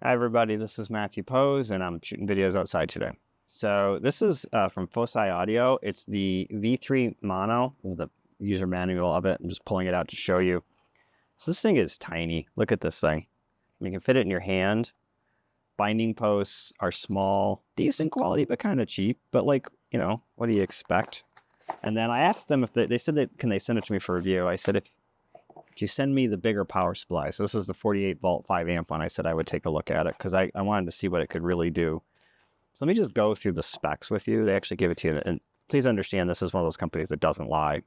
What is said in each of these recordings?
Hi everybody, this is Matthew Poes and I'm shooting videos outside today. So this is from Fosi Audio. It's the V3 Mono, the user manual of it. I'm just pulling it out to show you. So this thing is tiny. Look at this thing. You can fit it in your hand. Binding posts are small, decent quality, but kind of cheap. But like, what do you expect? And then I asked them if they said can they send it to me for review. I said, if you send me the bigger power supply. So this is the 48 volt 5 amp one. I said I would take a look at it because I wanted to see what it could really do. So let me just go through the specs with you. They actually give it to you. And please understand, this is one of those companies that doesn't lie.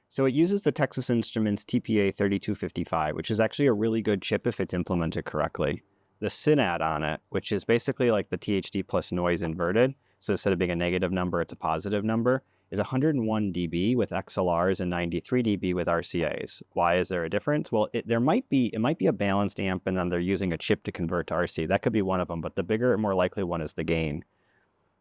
So it uses the Texas Instruments TPA 3255, which is actually a really good chip if it's implemented correctly. The SYNAD on it, which is basically like the THD plus noise inverted. So instead of being a negative number, it's a positive number, is 101 dB with XLRs and 93 dB with RCAs. Why is there a difference? Well, it might be a balanced amp and then they're using a chip to convert to RC. That could be one of them, but the bigger and more likely one is the gain.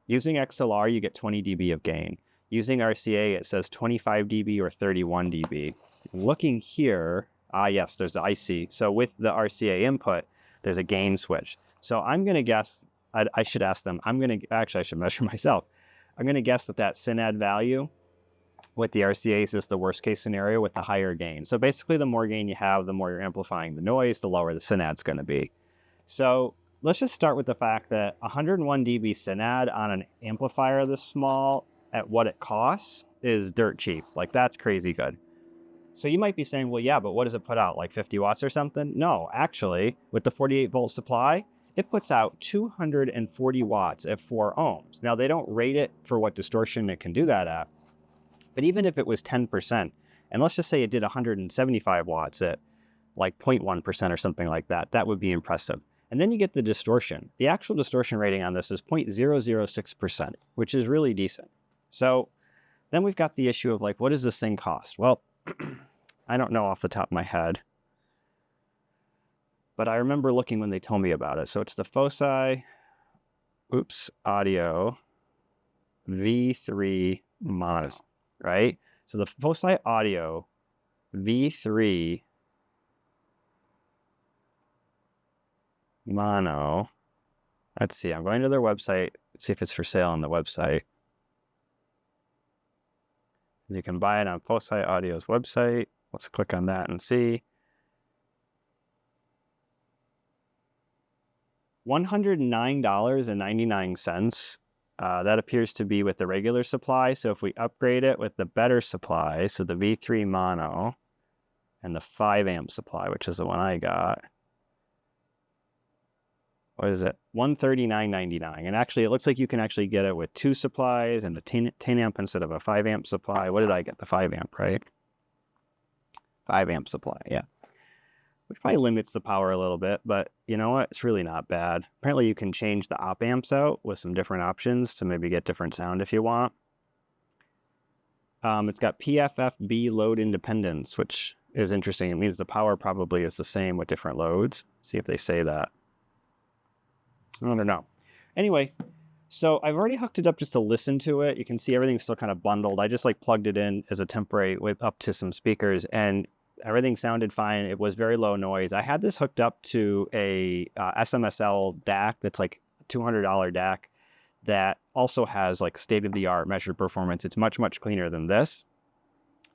Using XLR, you get 20 dB of gain. Using RCA, it says 25 dB or 31 dB. Looking here, yes, there's the IC. So with the RCA input, there's a gain switch. So I'm going to guess, I should ask them, I should measure myself. I'm going to guess that SYNAD value with the RCAs is the worst case scenario with the higher gain. So basically the more gain you have, the more you're amplifying the noise, the lower the SYNAD's going to be. So let's just start with the fact that 101 dB SYNAD on an amplifier this small at what it costs is dirt cheap. Like, that's crazy good. So you might be saying, well, yeah, but what does it put out? Like 50 watts or something? No, actually, with the 48 volt supply, it puts out 240 watts at 4 ohms. Now, they don't rate it for what distortion it can do that at, but even if it was 10%, and let's just say it did 175 watts at like 0.1% or something like that, that would be impressive. And then you get the distortion. The actual distortion rating on this is 0.006%, which is really decent. So then we've got the issue of like, what does this thing cost? Well, I don't know off the top of my head, but I remember looking when they told me about it. So it's the Fosi, Audio V3 Mono, right? So the Fosi Audio V3 Mono. Let's see, I'm going to their website, see if it's for sale on the website. You can buy it on Fosi Audio's website. Let's click on that and see. $109.99. That appears to be with the regular supply. So if we upgrade it with the better supply, so the V3 Mono and the 5 amp supply, which is the one I got, what is it? $139.99. And actually, it looks like you can actually get it with 2 supplies and a 10 amp instead of a 5 amp supply. What did I get? The 5 amp, right? 5 amp supply, yeah. Which probably limits the power a little bit, but you know what? It's really not bad. Apparently, you can change the op amps out with some different options to maybe get different sound if you want. It's got PFFB load independence, which is interesting. It means the power probably is the same with different loads. See if they say that. I don't know. Anyway, so I've already hooked it up just to listen to it. You can see everything's still kind of bundled. I just like plugged it in as a temporary up to some speakers and everything sounded fine. It was very low noise. I had this hooked up to a SMSL DAC that's like a $200 DAC that also has like state-of-the-art measured performance. It's much, much cleaner than this.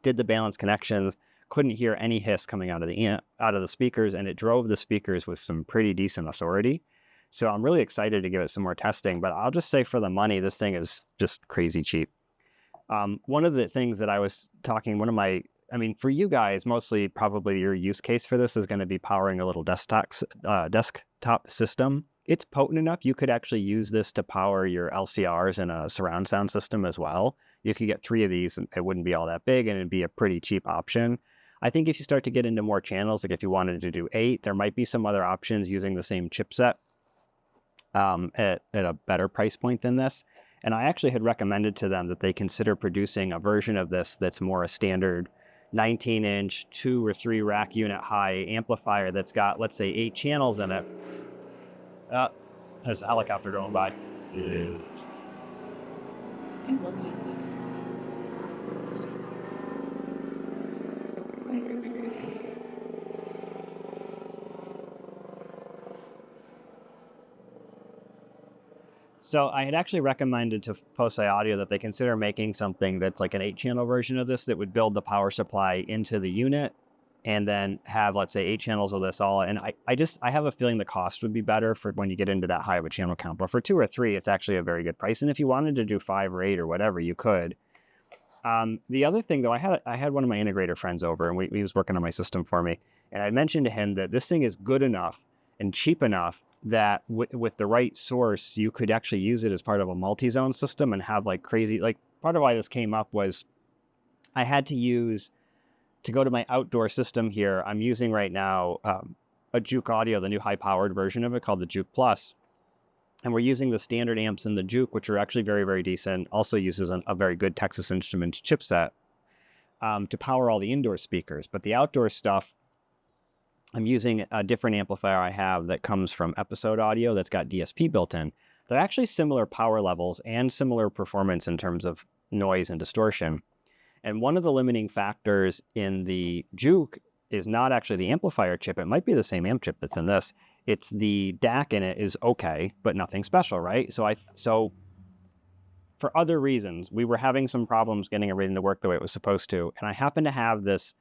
Did the balance connections, couldn't hear any hiss coming out of the speakers, and it drove the speakers with some pretty decent authority. So I'm really excited to give it some more testing, but I'll just say for the money, this thing is just crazy cheap. One of the things that I was talking, for you guys, mostly probably your use case for this is going to be powering a little desktop system. It's potent enough. You could actually use this to power your LCRs and a surround sound system as well. If you get 3 of these, it wouldn't be all that big and it'd be a pretty cheap option. I think if you start to get into more channels, like if you wanted to do 8, there might be some other options using the same chipset at a better price point than this. And I actually had recommended to them that they consider producing a version of this that's more a standard 19-inch 2 or 3 rack unit high amplifier that's got, let's say, 8 channels in it. There's a helicopter going by. So I had actually recommended to Fosi Audio that they consider making something that's like an 8-channel version of this that would build the power supply into the unit and then have, let's say, 8 channels of this all. And I have a feeling the cost would be better for when you get into that high of a channel count. But for 2 or 3, it's actually a very good price. And if you wanted to do 5 or 8 or whatever, you could. The other thing, though, I had one of my integrator friends over, and he was working on my system for me. And I mentioned to him that this thing is good enough and cheap enough that with the right source, you could actually use it as part of a multi-zone system and have like crazy, like part of why this came up was I had to go to my outdoor system here. I'm using right now a Juke Audio, the new high-powered version of it called the Juke Plus. And we're using the standard amps in the Juke, which are actually very, very decent. Also uses a very good Texas Instruments chipset to power all the indoor speakers. But the outdoor stuff, I'm using a different amplifier I have that comes from Episode Audio that's got DSP built in. They're actually similar power levels and similar performance in terms of noise and distortion. And one of the limiting factors in the Juke is not actually the amplifier chip. It might be the same amp chip that's in this. It's the DAC in it is okay, but nothing special, right? So for other reasons, we were having some problems getting everything to work the way it was supposed to. And I happen to have this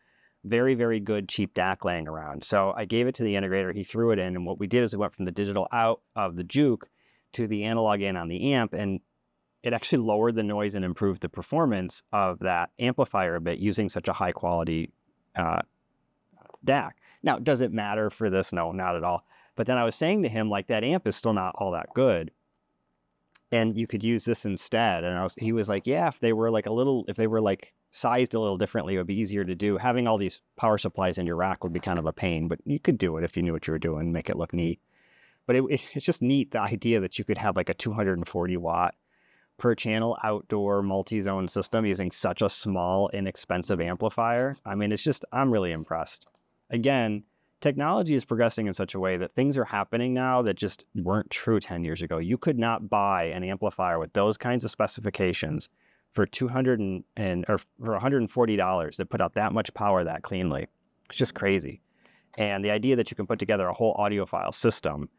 very, very good cheap DAC laying around. So I gave it to the integrator. He threw it in. And what we did is we went from the digital out of the Juke to the analog in on the amp. And it actually lowered the noise and improved the performance of that amplifier a bit using such a high quality DAC. Now, does it matter for this? No, not at all. But then I was saying to him, like, that amp is still not all that good. And you could use this instead. And he was like, yeah, if they were sized a little differently, it would be easier to do. Having all these power supplies in your rack would be kind of a pain, but you could do it if you knew what you were doing, make it look neat. But it's just neat, the idea that you could have like a 240 watt per channel outdoor multi-zone system using such a small, inexpensive amplifier. I mean, I'm really impressed. Again, technology is progressing in such a way that things are happening now that just weren't true 10 years ago. You could not buy an amplifier with those kinds of specifications for $200 or for $140 that put out that much power that cleanly. It's just crazy. And the idea that you can put together a whole audiophile system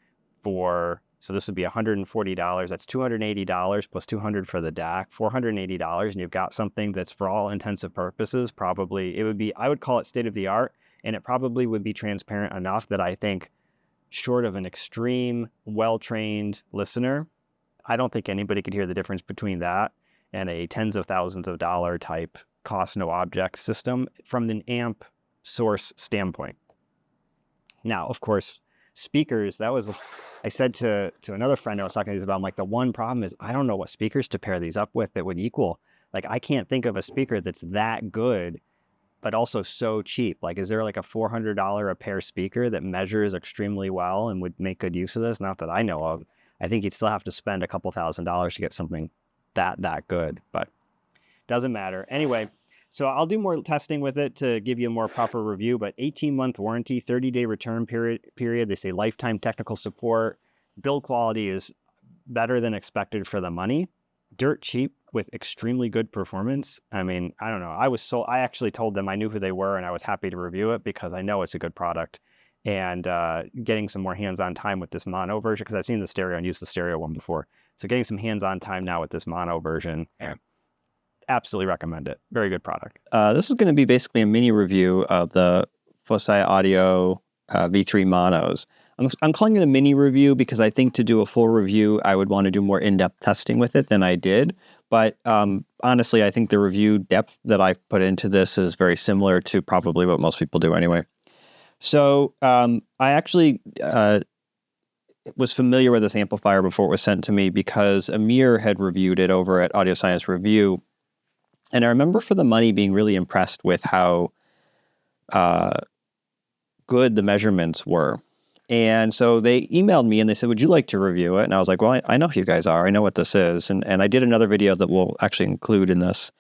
so this would be $140. That's $280 plus $200 for the DAC, $480, and you've got something that's, for all intensive purposes, I would call it state of the art, and it probably would be transparent enough that I think, short of an extreme, well-trained listener, I don't think anybody could hear the difference between that and a tens of thousands of dollar type cost no object system from an amp source standpoint. Now, of course, speakers, I said to another friend I was talking to about, I'm like, the one problem is I don't know what speakers to pair these up with that would equal. Like, I can't think of a speaker that's that good, but also so cheap. Like, is there like a $400 a pair speaker that measures extremely well and would make good use of this? Not that I know of. I think you'd still have to spend a couple $1,000s to get something that good, but doesn't matter. Anyway, so I'll do more testing with it to give you a more proper review, but 18-month warranty, 30-day return period. They say lifetime technical support. Build quality is better than expected for the money. Dirt cheap with extremely good performance. I mean, I don't know. I actually told them I knew who they were and I was happy to review it because I know it's a good product. And getting some more hands-on time with this mono version, because I've seen the stereo and used the stereo one before. So getting some hands-on time now with this mono version, absolutely recommend it. Very good product. This is going to be basically a mini review of the Fosi Audio V3 monos. I'm calling it a mini review because I think to do a full review, I would want to do more in-depth testing with it than I did. But honestly, I think the review depth that I've put into this is very similar to probably what most people do anyway. So I actually was familiar with this amplifier before it was sent to me because Amir had reviewed it over at Audio Science Review. And I remember for the money being really impressed with how good the measurements were. And so they emailed me and they said, would you like to review it? And I was like, well, I know who you guys are. I know what this is. And I did another video that we'll actually include in this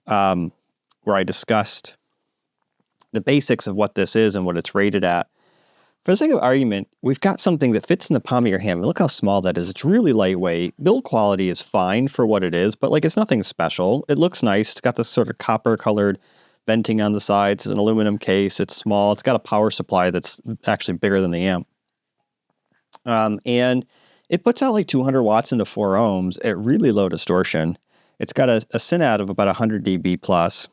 where I discussed the basics of what this is and what it's rated at. For the sake of argument, we've got something that fits in the palm of your hand. Look how small that is. It's really lightweight. Build quality is fine for what it is, but like it's nothing special. It looks nice. It's got this sort of copper-colored venting on the sides. It's an aluminum case. It's small. It's got a power supply that's actually bigger than the amp. And It puts out like 200 watts into 4 ohms at really low distortion. It's got a SYNAD of about 100 dB plus.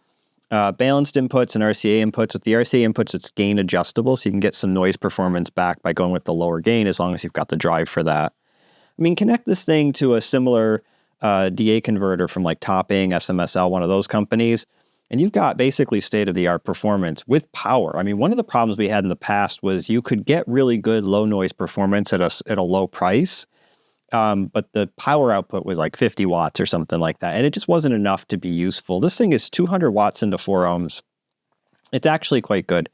Balanced inputs and RCA inputs. With the RCA inputs, it's gain adjustable, so you can get some noise performance back by going with the lower gain as long as you've got the drive for that. I mean, connect this thing to a similar DA converter from like Topping, SMSL, one of those companies, and you've got basically state-of-the-art performance with power. I mean, one of the problems we had in the past was you could get really good low noise performance at a low price, but the power output was like 50 watts or something like that, and it just wasn't enough to be useful. This thing is 200 watts into 4 ohms. It's actually quite good.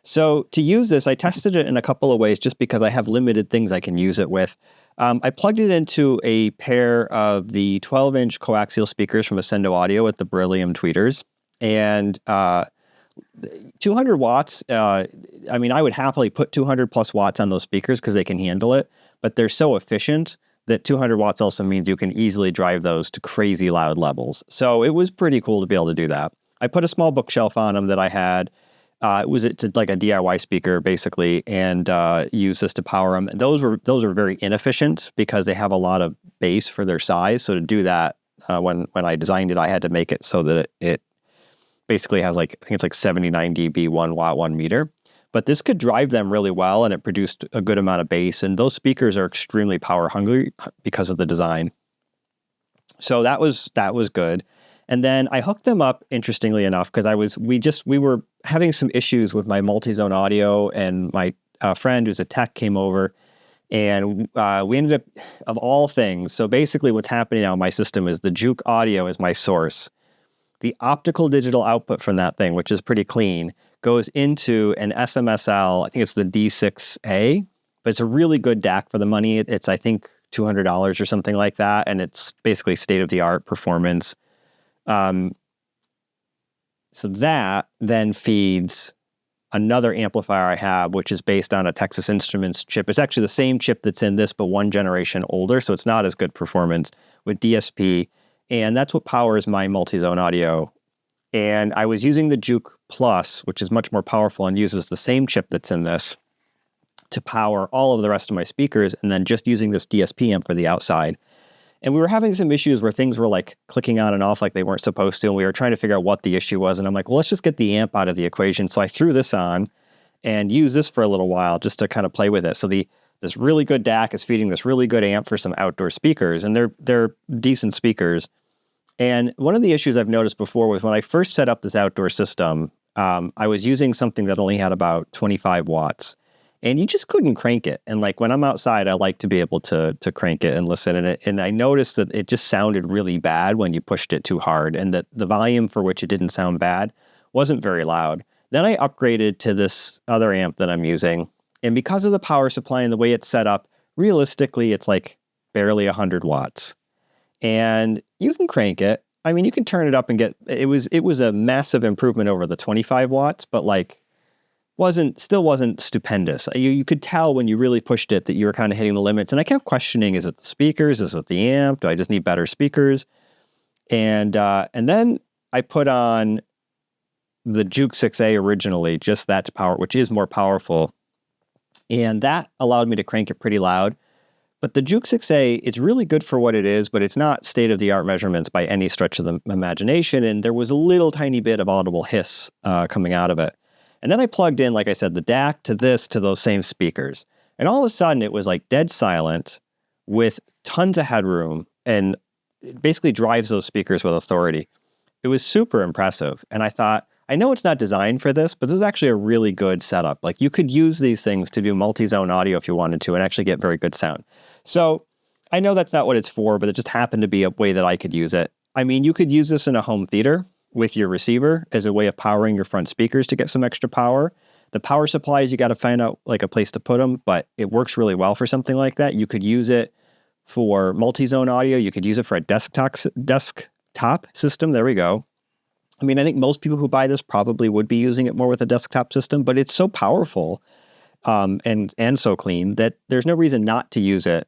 So to use this, I tested it in a couple of ways just because I have limited things I can use it with. I plugged it into a pair of the 12-inch coaxial speakers from Ascendo Audio with the Beryllium tweeters. And 200 watts, I mean, I would happily put 200 plus watts on those speakers because they can handle it, but they're so efficient that 200 watts also means you can easily drive those to crazy loud levels. So it was pretty cool to be able to do that. I put a small bookshelf on them that I had. It's like a DIY speaker basically, and use this to power them. And those were very inefficient because they have a lot of bass for their size. So to do that, when I designed it, I had to make it so that it basically has like, I think it's like 79 dB, 1 watt, 1 meter. But this could drive them really well, and it produced a good amount of bass. And those speakers are extremely power hungry because of the design. So that was good. And then I hooked them up, interestingly enough, because we were having some issues with my Multizone audio, and my friend who's a tech came over, and we ended up, of all things, so basically what's happening now in my system is the Juke audio is my source. The optical digital output from that thing, which is pretty clean, goes into an SMSL, I think it's the D6A, but it's a really good DAC for the money. It's, I think, $200 or something like that, and it's basically state-of-the-art performance. So that then feeds another amplifier I have, which is based on a Texas Instruments chip. It's actually the same chip that's in this, but one generation older, so it's not as good performance with DSP. And that's what powers my Multizone audio. And I was using the Juke Plus, which is much more powerful and uses the same chip that's in this to power all of the rest of my speakers, and then just using this DSP amp for the outside. And we were having some issues where things were like clicking on and off like they weren't supposed to, and we were trying to figure out what the issue was. And I'm like, well, let's just get the amp out of the equation. So I threw this on and used this for a little while just to kind of play with it. So this really good DAC is feeding this really good amp for some outdoor speakers, and they're decent speakers. And one of the issues I've noticed before was when I first set up this outdoor system, I was using something that only had about 25 watts. And you just couldn't crank it. And like when I'm outside, I like to be able to crank it and listen. And I noticed that it just sounded really bad when you pushed it too hard, and that the volume for which it didn't sound bad wasn't very loud. Then I upgraded to this other amp that I'm using. And because of the power supply and the way it's set up, realistically, it's like barely 100 watts. And you can crank it. I mean, you can turn it up and it was a massive improvement over the 25 watts, but like still wasn't stupendous. You could tell when you really pushed it that you were kind of hitting the limits. And I kept questioning, is it the speakers? Is it the amp? Do I just need better speakers? And then I put on the Juke 6A originally, just that to power, which is more powerful. And that allowed me to crank it pretty loud. But the Juke 6A, it's really good for what it is, but it's not state-of-the-art measurements by any stretch of the imagination. And there was a little tiny bit of audible hiss coming out of it. And then I plugged in, like I said, the DAC to those same speakers. And all of a sudden, it was like dead silent with tons of headroom, and it basically drives those speakers with authority. It was super impressive. And I thought, I know it's not designed for this, but this is actually a really good setup. Like you could use these things to do multi-zone audio if you wanted to and actually get very good sound. So I know that's not what it's for, but it just happened to be a way that I could use it. I mean, you could use this in a home theater with your receiver as a way of powering your front speakers to get some extra power. The power supplies, you got to find out like a place to put them, but it works really well for something like that. You could use it for multi-zone audio. You could use it for a desktop system. There we go. I mean, I think most people who buy this probably would be using it more with a desktop system, but it's so powerful and so clean that there's no reason not to use it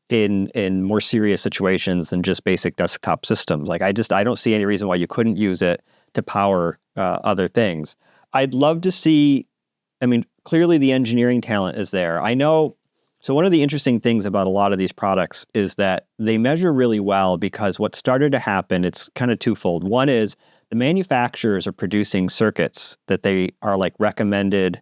in more serious situations than just basic desktop systems. Like I don't see any reason why you couldn't use it to power other things. I'd love to see, I mean, clearly the engineering talent is there. I know So one of the interesting things about a lot of these products is that they measure really well, because what started to happen, it's kind of twofold. One is the manufacturers are producing circuits that they are like recommended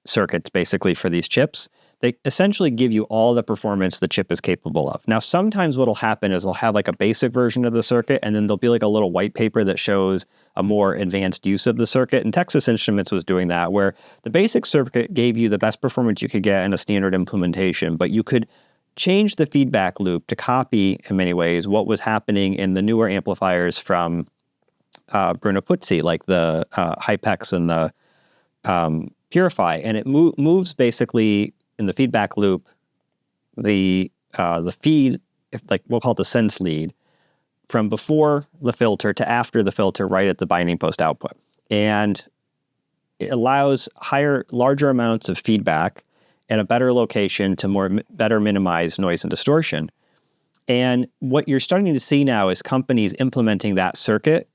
circuits basically for these chips. They essentially give you all the performance the chip is capable of. Now, sometimes what'll happen is they'll have like a basic version of the circuit, and then there'll be like a little white paper that shows a more advanced use of the circuit. And Texas Instruments was doing that, where the basic circuit gave you the best performance you could get in a standard implementation, but you could change the feedback loop to copy, in many ways, what was happening in the newer amplifiers from Bruno Puzzi, like the Hypex and the Purify, and it moves basically in the feedback loop the feed, if like we'll call it the sense lead, from before the filter to after the filter, right at the binding post output, and it allows larger amounts of feedback at a better location to better minimize noise and distortion. And what you're starting to see now is companies implementing that circuit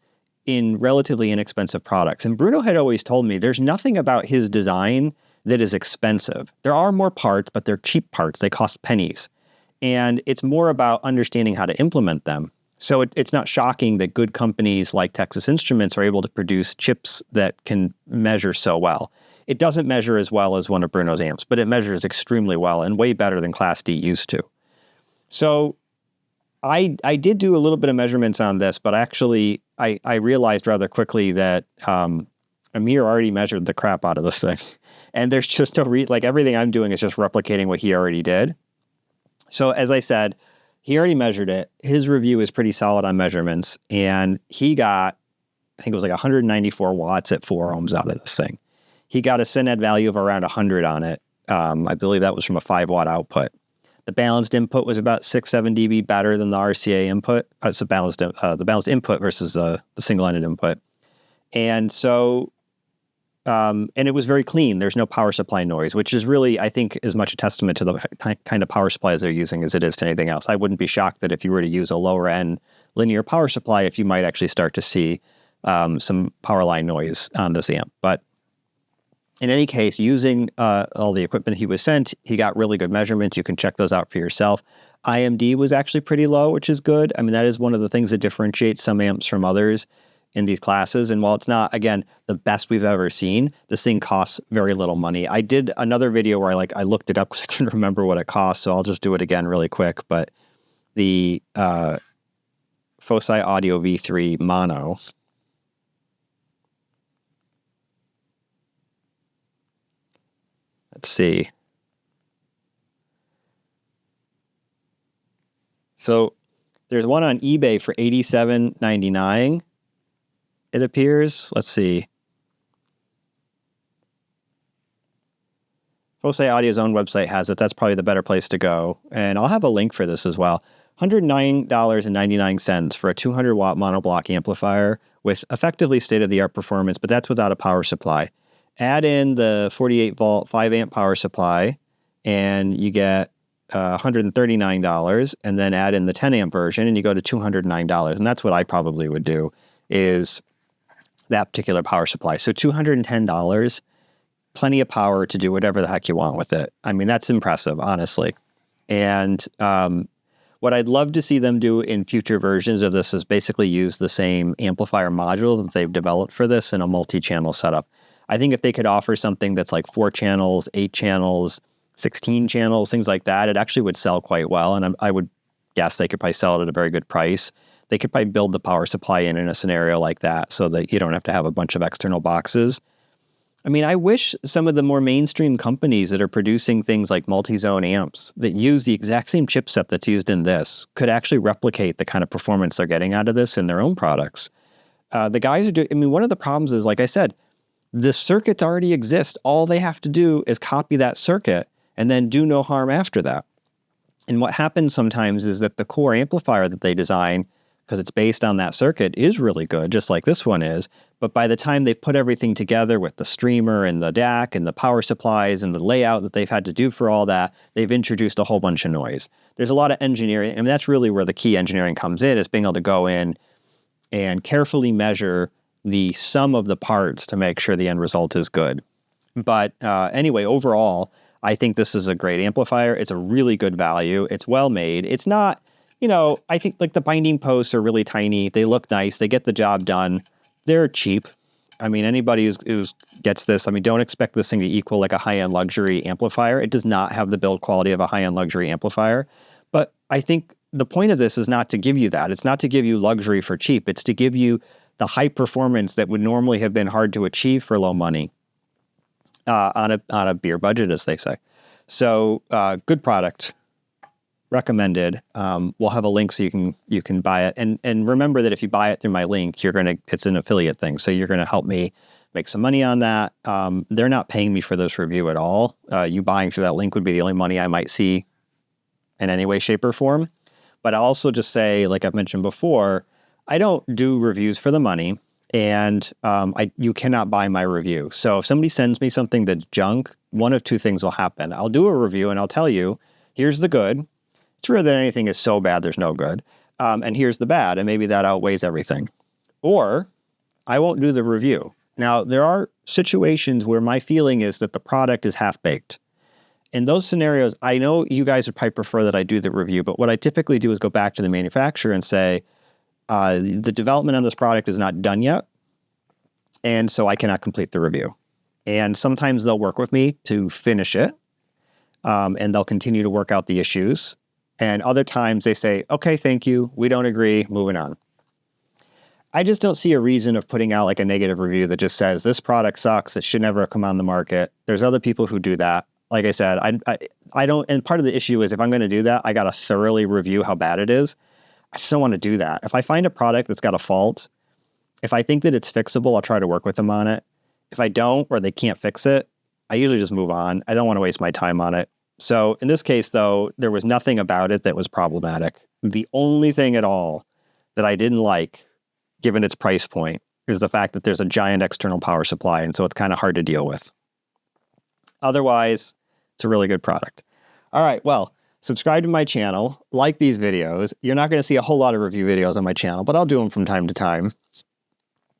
in relatively inexpensive products. And Bruno had always told me there's nothing about his design that is expensive. There are more parts, but they're cheap parts. They cost pennies. And it's more about understanding how to implement them. So it's not shocking that good companies like Texas Instruments are able to produce chips that can measure so well. It doesn't measure as well as one of Bruno's amps, but it measures extremely well and way better than Class D used to. So I did do a little bit of measurements on this, but actually I realized rather quickly that Amir already measured the crap out of this thing. And there's just like everything I'm doing is just replicating what he already did. So as I said, he already measured it. His review is pretty solid on measurements. And he got, I think it was like 194 watts at 4 ohms out of this thing. He got a SYNAD value of around 100 on it. I believe that was from a 5-watt output. The balanced input was about 6-7 dB better than the RCA input. It's the balanced input versus the single-ended input. And so, and it was very clean. There's no power supply noise, which is really, I think, as much a testament to the kind of power supplies they're using as it is to anything else. I wouldn't be shocked that if you were to use a lower-end linear power supply, if you might actually start to see some power line noise on this amp. But in any case, using all the equipment he was sent, he got really good measurements. You can check those out for yourself. IMD was actually pretty low, which is good. I mean, that is one of the things that differentiates some amps from others in these classes. And while it's not, again, the best we've ever seen, this thing costs very little money. I did another video where I looked it up because I couldn't remember what it cost, so I'll just do it again really quick. But the Fosi Audio V3 Mono, let's see. So there's one on eBay for $87.99. It appears. Let's see. Fosi Audio's own website has it. That's probably the better place to go. And I'll have a link for this as well. $109.99 for a 200-watt monoblock amplifier with effectively state-of-the-art performance, but that's without a power supply. Add in the 48-volt 5-amp power supply, and you get $139, and then add in the 10-amp version, and you go to $209. And that's what I probably would do, is that particular power supply. So $210, plenty of power to do whatever the heck you want with it. I mean, that's impressive, honestly. And what I'd love to see them do in future versions of this is basically use the same amplifier module that they've developed for this in a multi-channel setup. I think if they could offer something that's like 4 channels, 8 channels, 16 channels, things like that, it actually would sell quite well. And I would guess they could probably sell it at a very good price. They could probably build the power supply in a scenario like that so that you don't have to have a bunch of external boxes. I mean, I wish some of the more mainstream companies that are producing things like multi-zone amps that use the exact same chipset that's used in this could actually replicate the kind of performance they're getting out of this in their own products. The guys are doing, I mean, one of the problems is, like I said, the circuits already exist. All they have to do is copy that circuit and then do no harm after that. And what happens sometimes is that the core amplifier that they design, because it's based on that circuit, is really good, just like this one is. But by the time they've put everything together with the streamer and the DAC and the power supplies and the layout that they've had to do for all that, they've introduced a whole bunch of noise. There's a lot of engineering, and that's really where the key engineering comes in, is being able to go in and carefully measure the sum of the parts to make sure the end result is good. But anyway, overall, I think this is a great amplifier. It's a really good value. It's well made. It's not, I think like the binding posts are really tiny. They look nice. They get the job done. They're cheap. I mean, anybody who gets this, I mean, don't expect this thing to equal like a high-end luxury amplifier. It does not have the build quality of a high-end luxury amplifier. But I think the point of this is not to give you that. It's not to give you luxury for cheap. It's to give you the high performance that would normally have been hard to achieve for low money on a beer budget, as they say. So good product. Recommended. We'll have a link so you can buy it, and remember that if you buy it through my link, it's an affiliate thing, so you're going to help me make some money on that. They're not paying me for this review at all. You buying through that link would be the only money I might see in any way, shape, or form. But I'll also just say, like I've mentioned before, I don't do reviews for the money, and you cannot buy my review. So if somebody sends me something that's junk, one of two things will happen. I'll do a review and I'll tell you, here's the good. It's rare that anything is so bad there's no good. And here's the bad, and maybe that outweighs everything. Or I won't do the review. Now, there are situations where my feeling is that the product is half-baked. In those scenarios, I know you guys would probably prefer that I do the review, but what I typically do is go back to the manufacturer and say, the development on this product is not done yet, and so I cannot complete the review. And sometimes they'll work with me to finish it, and they'll continue to work out the issues. And other times they say, okay, thank you. We don't agree. Moving on. I just don't see a reason of putting out like a negative review that just says this product sucks. It should never have come on the market. There's other people who do that. Like I said, I don't. And part of the issue is if I'm going to do that, I got to thoroughly review how bad it is. I just don't want to do that. If I find a product that's got a fault, if I think that it's fixable, I'll try to work with them on it. If I don't, or they can't fix it, I usually just move on. I don't want to waste my time on it. So in this case, though, there was nothing about it that was problematic. The only thing at all that I didn't like, given its price point, is the fact that there's a giant external power supply, and so it's kind of hard to deal with. Otherwise, it's a really good product. All right, well, subscribe to my channel, like these videos. You're not going to see a whole lot of review videos on my channel, but I'll do them from time to time.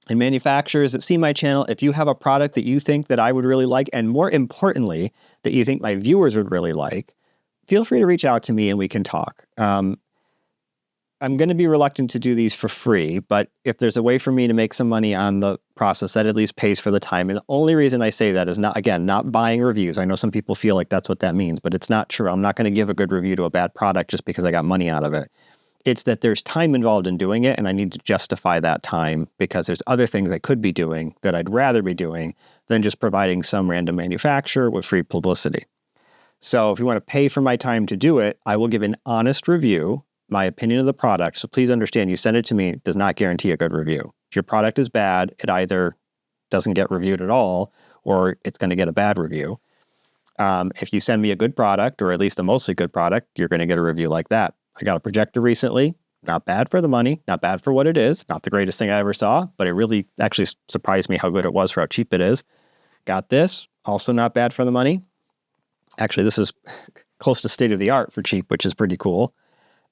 And manufacturers that see my channel, if you have a product that you think that I would really like, and more importantly, that you think my viewers would really like, feel free to reach out to me and we can talk. I'm going to be reluctant to do these for free, but if there's a way for me to make some money on the process, that at least pays for the time. And the only reason I say that is not buying reviews. I know some people feel like that's what that means, but it's not true. I'm not going to give a good review to a bad product just because I got money out of it. It's that there's time involved in doing it, and I need to justify that time because there's other things I could be doing that I'd rather be doing than just providing some random manufacturer with free publicity. So if you want to pay for my time to do it, I will give an honest review, my opinion of the product. So please understand, you send it to me, it does not guarantee a good review. If your product is bad, it either doesn't get reviewed at all, or it's going to get a bad review. If you send me a good product, or at least a mostly good product, you're going to get a review like that. I got a projector recently, not bad for the money, not bad for what it is, not the greatest thing I ever saw, but it really actually surprised me how good it was for how cheap it is. Got this, also not bad for the money. Actually, this is close to state of the art for cheap, which is pretty cool.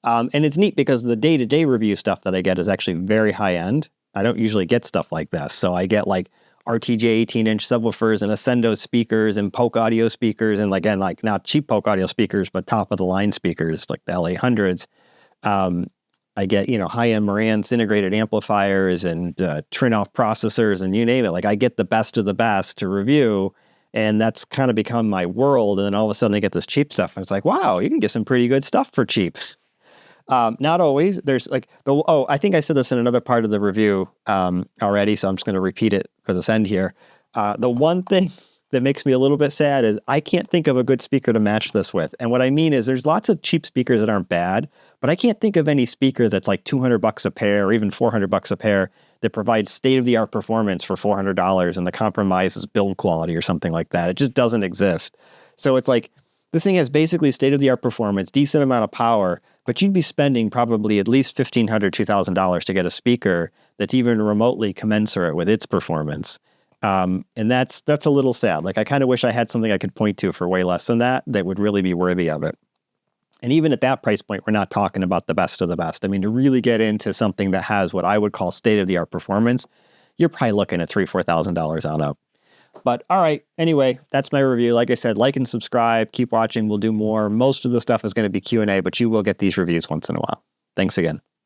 And it's neat because the day-to-day review stuff that I get is actually very high-end. I don't usually get stuff like this. So I get like RTJ 18-inch subwoofers and Ascendo speakers and Poke audio speakers, and again, like not cheap Poke audio speakers, but top-of-the-line speakers like the LA100s. I get, high-end Marantz integrated amplifiers and Trinoff processors and you name it. Like I get the best of the best to review, and that's kind of become my world. And then all of a sudden I get this cheap stuff, and it's like, wow, you can get some pretty good stuff for cheap. Not always. There's like, I think I said this in another part of the review already, so I'm just going to repeat it for this end here. The one thing that makes me a little bit sad is I can't think of a good speaker to match this with. And what I mean is there's lots of cheap speakers that aren't bad, but I can't think of any speaker that's like $200 a pair or even $400 a pair that provides state-of-the-art performance for $400 and the compromise is build quality or something like that. It just doesn't exist. So it's like, this thing has basically state-of-the-art performance, decent amount of power, but you'd be spending probably at least $1,500, $2,000 to get a speaker that's even remotely commensurate with its performance. And that's a little sad. Like I kind of wish I had something I could point to for way less than that would really be worthy of it. And even at that price point, we're not talking about the best of the best. I mean, to really get into something that has what I would call state-of-the-art performance, you're probably looking at $3,000, $4,000 on up. But all right, anyway, that's my review. Like I said, like and subscribe, keep watching. We'll do more. Most of the stuff is going to be Q&A, but you will get these reviews once in a while. Thanks again.